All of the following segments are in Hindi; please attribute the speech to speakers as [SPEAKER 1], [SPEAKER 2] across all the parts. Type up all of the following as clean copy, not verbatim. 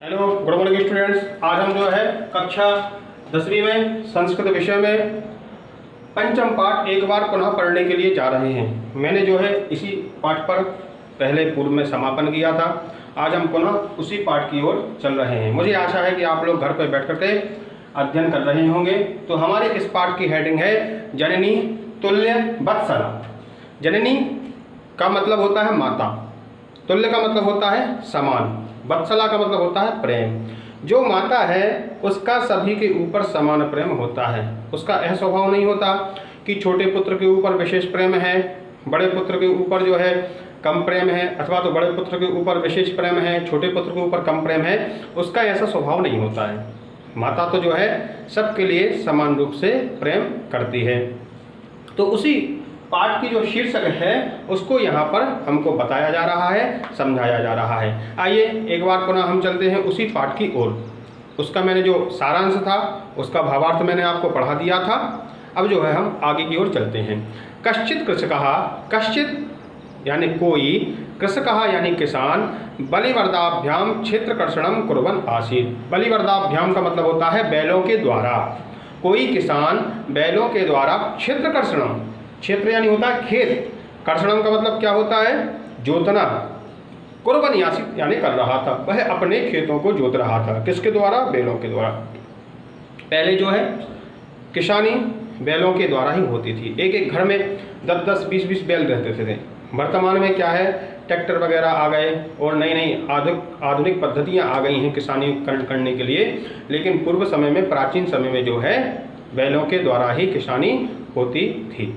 [SPEAKER 1] Hello good morning students. आज हम जो है कक्षा 10वीं में संस्कृत विषय में पंचम पाठ एक बार पुनः पढ़ने के लिए जा रहे हैं। मैंने जो है इसी पाठ पर पहले पूर्व में समापन किया था। आज हम पुनः उसी पाठ की ओर चल रहे हैं। मुझे आशा है कि आप लोग घर पर बैठ करके अध्ययन कर रहे होंगे। तो हमारे इस पाठ की हेडिंग है जननी तुल्य वत्सला। जननी का मतलब होता है माता, तुल्य का मतलब होता है समान, वत्सला का मतलब होता है प्रेम। जो माता है उसका सभी के ऊपर समान प्रेम होता है। उसका यह स्वभाव नहीं होता कि छोटे पुत्र के ऊपर विशेष प्रेम है, बड़े पुत्र के ऊपर जो है कम प्रेम है, अथवा तो बड़े पुत्र के ऊपर विशेष प्रेम है, छोटे पुत्र के ऊपर कम प्रेम है। उसका ऐसा स्वभाव नहीं होता है। माता तो जो है सबके लिए समान रूप से प्रेम करती है। तो उसी पाठ की जो शीर्षक है उसको यहाँ पर हमको बताया जा रहा है, समझाया जा रहा है। आइए एक बार पुनः हम चलते हैं उसी पाठ की ओर। उसका मैंने जो सारांश था उसका भावार्थ मैंने आपको पढ़ा दिया था। अब जो है हम आगे की ओर चलते हैं। कश्चित कृषकः, कश्चित यानी कोई, कृषकः यानी किसान, बलिवर्दाभ्याम क्षेत्रकर्षणम कुर्वन् आसीत्। बलिवर्दाभ्याम का मतलब होता है बैलों के द्वारा। कोई किसान बैलों के द्वारा क्षेत्रकर्षणम, क्षेत्र यानी होता है खेत, कर्षणम का मतलब क्या होता है जोतना, कुर्बन यासित यानी कर रहा था। वह अपने खेतों को जोत रहा था। किसके द्वारा? बैलों के द्वारा। पहले जो है किसानी बैलों के द्वारा ही होती थी। एक एक घर में 10-10, 20-20 बैल रहते थे। वर्तमान में क्या है, ट्रैक्टर वगैरह आ गए और नई नई आधुनिक पद्धतियाँ आ गई हैं किसानी करने के लिए। लेकिन पूर्व समय में, प्राचीन समय में जो है बैलों के द्वारा ही किसानी होती थी।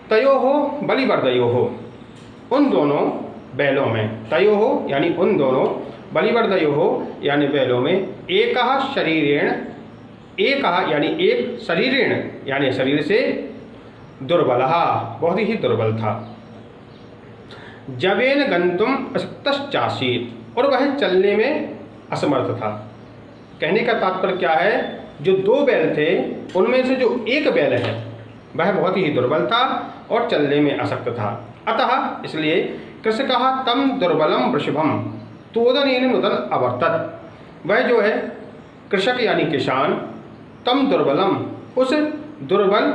[SPEAKER 1] तयोहो बलिवर्दयोहो, उन दोनों बैलों में, तयोहो यानी उन दोनों, बलिवर्दयोहो यानी बैलों में, एकः शरीरेण, एकः यानी एक, शरीरेण यानी शरीर से, दुर्बलः बहुत ही दुर्बल था, जवेन गंतुम अशक्तश्चासीत्, और वह चलने में असमर्थ था। कहने का तात्पर्य क्या है, जो दो बैल थे उनमें से जो एक बैल है वह बहुत ही दुर्बल था और चलने में अशक्त था। अतः इसलिए कृषकः तम दुर्बलम वृषभम तोदनेन नुदन अवर्तत। वह जो है कृषक यानी किसान, तम दुर्बलम उस दुर्बल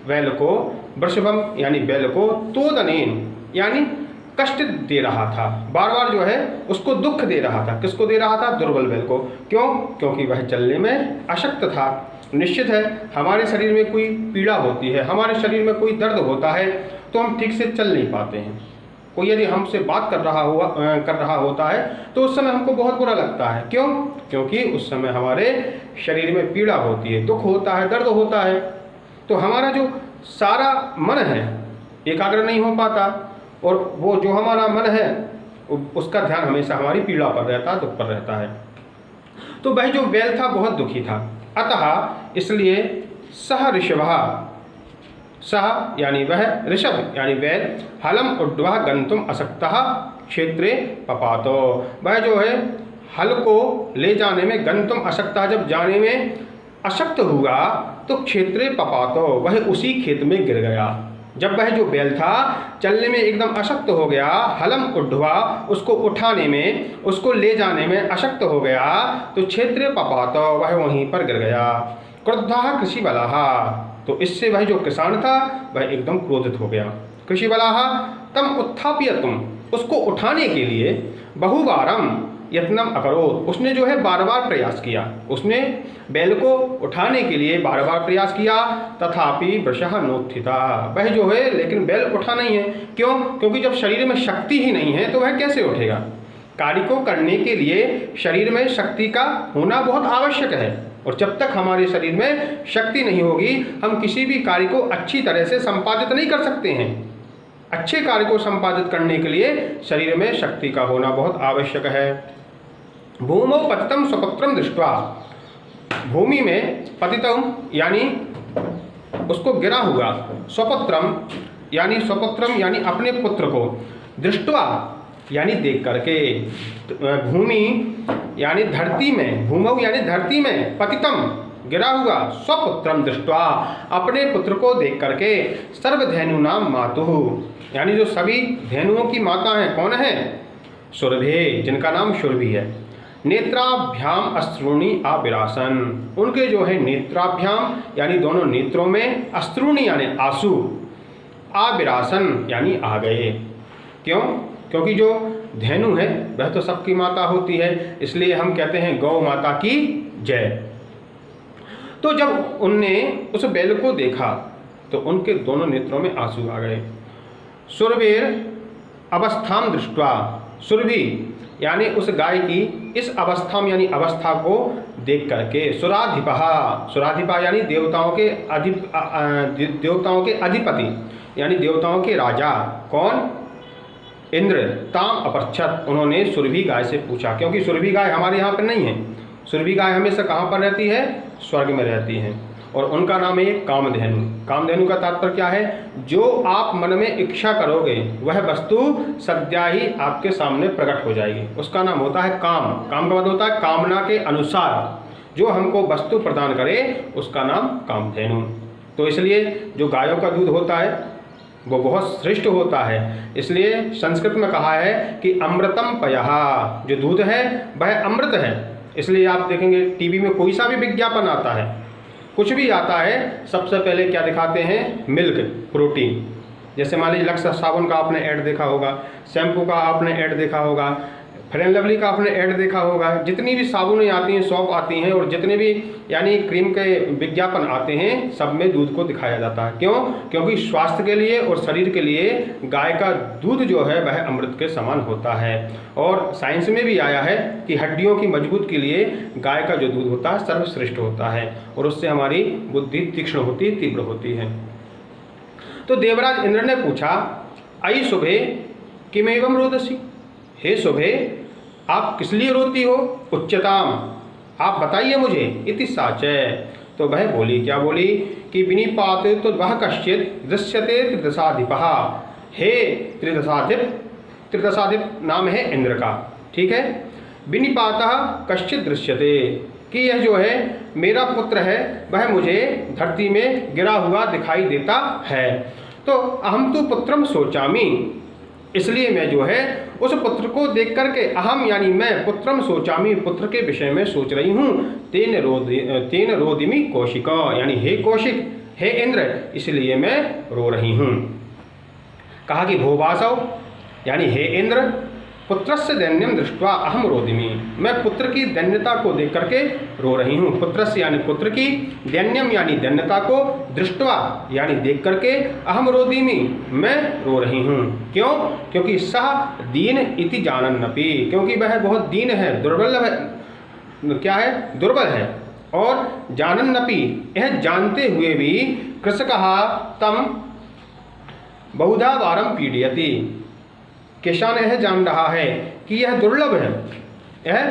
[SPEAKER 1] बैल को, वृषभम यानी बैल को, तोदनेन यानी कष्ट दे रहा था, बार बार जो है उसको दुख दे रहा था। किसको दे रहा था? दुर्बल बैल को। क्यों? क्योंकि वह चलने में अशक्त था। निश्चित है हमारे शरीर में कोई पीड़ा होती है, हमारे शरीर में कोई दर्द होता है तो हम ठीक से चल नहीं पाते हैं। कोई यदि हमसे बात कर रहा होता है तो उस समय हमको बहुत बुरा लगता है। क्यों? क्योंकि उस समय हमारे शरीर में पीड़ा होती है, दुख होता है, दर्द होता है। तो हमारा जो सारा मन है एकाग्र नहीं हो पाता, और वो जो हमारा मन है उसका ध्यान हमेशा हमारी पीड़ा पर रहता है, दुख पर रहता है। तो वह जो बैल था बहुत दुखी था। अतः इसलिए सह ऋषभः, सह यानी वह, ऋषभ यानी बैल, हलम उड्वा गंतुम अशक्तः क्षेत्रे पपातो, वह जो है हल को ले जाने में, गंतुम अशक्तः जब जाने में अशक्त हुआ तो क्षेत्रे पपातो, वह उसी खेत में गिर गया। जब वह जो बैल था चलने में एकदम अशक्त हो गया, हलम उड्वा उसको उठाने में, उसको ले जाने में अशक्त हो गया, तो क्षेत्रे पपातो वह वहीं पर गिर गया। क्रुद्धः कृषिबलः, तो इससे वह जो किसान था वह एकदम क्रोधित हो गया। कृषिबलः तम उत्थाप्यतुम, उसको उठाने के लिए बहुवारम यत्नम अकरोत्, उसने जो है बार बार प्रयास किया, उसने बैल को उठाने के लिए बार बार प्रयास किया। तथापि वृषः नोत्थिता, वह जो है लेकिन बैल उठा नहीं है। क्यों? क्योंकि जब शरीर में शक्ति ही नहीं है तो वह कैसे उठेगा। कार्य को करने के लिए शरीर में शक्ति का होना बहुत आवश्यक है, और जब तक हमारे शरीर में शक्ति नहीं होगी हम किसी भी कार्य को अच्छी तरह से संपादित नहीं कर सकते हैं। अच्छे कार्य को संपादित करने के लिए शरीर में शक्ति का होना बहुत आवश्यक है। भूमौ पतितं स्वपुत्रं दृष्ट्वा, भूमि में पतितं यानी उसको गिरा हुआ, स्वपुत्रम यानी अपने पुत्र को, दृष्ट्वा यानी देख करके, भूमि यानी धरती में, भूमौ यानी धरती में, पतितम गिरा हुआ, स्वपुत्रम दृष्ट्वा अपने पुत्र को देख करके, सर्वधेनूनां मातुः यानी जो सभी धेनुओं की माता हैं, कौन है? सुरभि, जिनका नाम सुरभि है। नेत्राभ्याम अश्रूणि आविरासन, उनके जो है नेत्राभ्याम यानी दोनों नेत्रों में, अश्रूणि यानी आंसू, आविरासन यानी आ गए। क्यों? क्योंकि जो धेनु है वह तो सबकी माता होती है, इसलिए हम कहते हैं गौ माता की जय। तो जब उनने उस बैल को देखा तो उनके दोनों नेत्रों में आंसू आ गए। सुरभीर अवस्थाम दृष्ट्वा, सुरभि यानी उस गाय की इस अवस्था यानी अवस्था को देख करके, सुराधिपहा, सुराधिपा यानी देवताओं के देवताओं के अधिपति यानी देवताओं के राजा, कौन? इंद्र, ताम अपरछत, उन्होंने सुरभि गाय से पूछा, क्योंकि सुरभि गाय हमारे यहाँ पर नहीं है, सुरभि गाय हमेशा कहाँ पर रहती है? स्वर्ग में रहती हैं, और उनका नाम है कामधेनु। कामधेनु का तात्पर्य क्या है? जो आप मन में इच्छा करोगे वह वस्तु सद्या ही आपके सामने प्रकट हो जाएगी, उसका नाम होता है काम। काम का मतलब होता है कामना के अनुसार जो हमको वस्तु प्रदान करे, उसका नाम कामधेनु। तो इसलिए जो गायों का दूध होता है वो बहुत श्रेष्ठ होता है, इसलिए संस्कृत में कहा है कि अमृतम पयः, जो दूध है वह अमृत है। इसलिए आप देखेंगे टीवी में कोई सा भी विज्ञापन आता है, कुछ भी आता है, सबसे पहले क्या दिखाते हैं? Milk, protein. जैसे मान लीजिए लक्स साबुन का आपने ऐड देखा होगा, शैम्पू का आपने ऐड देखा होगा, फेयर एंड लवली का आपने ऐड देखा होगा, जितनी भी साबुनें आती हैं, सौंफ आती हैं, और जितने भी यानी क्रीम के विज्ञापन आते हैं, सब में दूध को दिखाया जाता है। क्यों? क्योंकि स्वास्थ्य के लिए और शरीर के लिए गाय का दूध जो है वह अमृत के समान होता है। और साइंस में भी आया है कि हड्डियों की मजबूत के लिए गाय का जो दूध होता है सर्वश्रेष्ठ होता है, और उससे हमारी बुद्धि तीक्ष्ण होती, तीव्र होती है। तो देवराज इंद्र ने पूछा, अयि शुभे किमेवं रोदसी, हे शुभे आप किस लिए रोती हो? उच्चताम, आप बताइए मुझे। इति साचय, तो वह बोली, क्या बोली? कि विनिपात तो वह कश्चित दृश्यते त्रिदशाधिपः, हे त्रिदशाधिप, त्रिदशाधिप नाम है इंद्र का, ठीक है। विनिपातः कश्चित दृश्यते, कि यह जो है मेरा पुत्र है वह मुझे धरती में गिरा हुआ दिखाई देता है। तो अहम तो पुत्रम सोचामी, इसलिए मैं जो है उस पुत्र को देख करके, अहम यानी मैं, पुत्रम सोचामी, पुत्र के विषय में सोच रही हूँ। तेन रोदिमी कौशिक, यानी हे कौशिक, हे इंद्र, इसलिए मैं रो रही हूँ। कहा कि भोवासव, यानी हे इंद्र, पुत्रस्य दैन्यम दृष्ट्वा अहम रोदिमी, मैं पुत्र की दैन्यता को देख करके रो रही हूँ। पुत्रस्य यानी पुत्र की, दैन्यम यानी दैन्यता को, दृष्ट्वा यानी देख करके, अहम रोदिमी मैं रो रही हूँ। क्यों? क्योंकि सह दीन इति जानन्नपि, क्योंकि वह बहुत दीन है, दुर्बल है, क्या है? दुर्बल है। और जानन्नपि, यह जानते हुए भी, कृषकः तम बहुधा वारम पीडयति, किसान यह जान रहा है कि यह दुर्लभ है, यह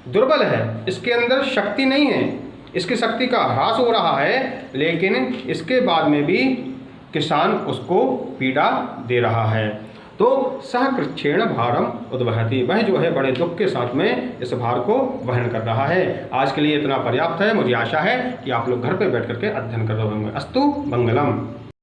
[SPEAKER 1] दुर्बल है, इसके अंदर शक्ति नहीं है, इसकी शक्ति का ह्रास हो रहा है, लेकिन इसके बाद में भी किसान उसको पीड़ा दे रहा है। तो सह कृच्छेण भारम उद्वहति, वह जो है बड़े दुख के साथ में इस भार को वहन कर रहा है। आज के लिए इतना पर्याप्त है। मुझे आशा है कि आप लोग घर पे बैठ करके अध्ययन कर रहे होंगे। अस्तु मंगलम।